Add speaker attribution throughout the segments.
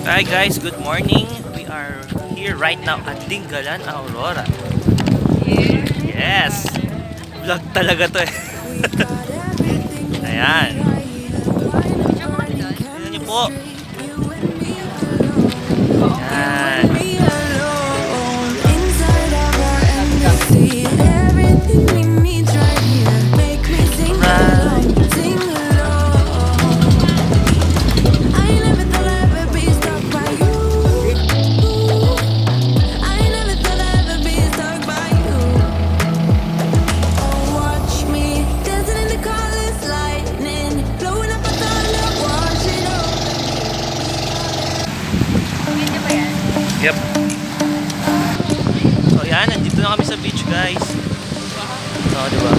Speaker 1: Hi guys, good morning. We are here right now at Dingalan, Aurora. Yes! Vlog talaga to eh. Ayan. Tignan niyo po. Ayan. Yep. So yan, nandito na kami sa beach guys. Oo, diba?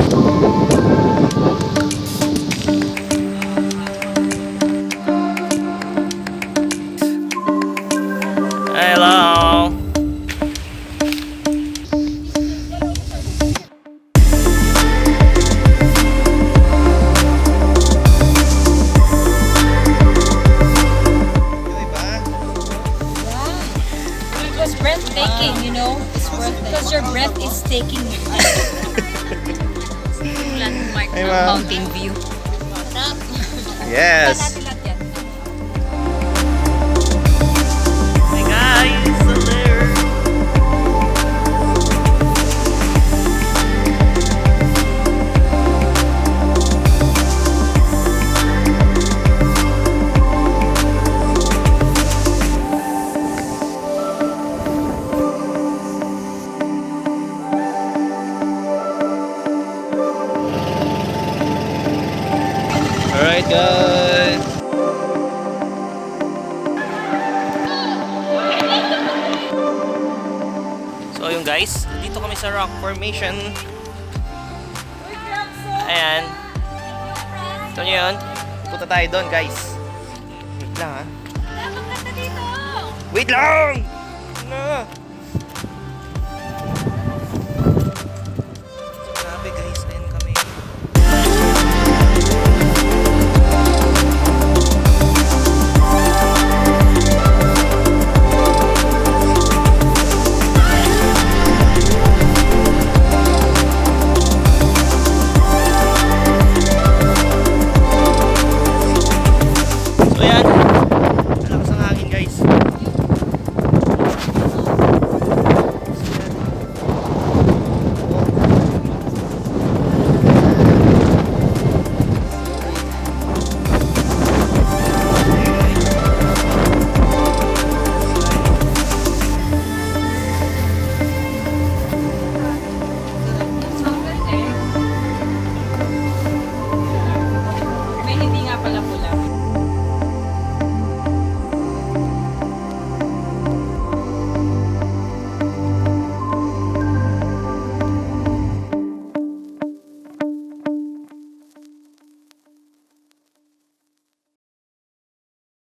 Speaker 1: Hello!
Speaker 2: It's breathtaking, you know. It's because your breath is taking you. Landmark ng Mountain View.
Speaker 1: Yes! Hey guys! Hello! Alright guys. So yung guys, dito kami sa rock formation. Ayan. Ito nyo yun. Punta tayo doon guys. Wait lang ha. Wait lang! Ano?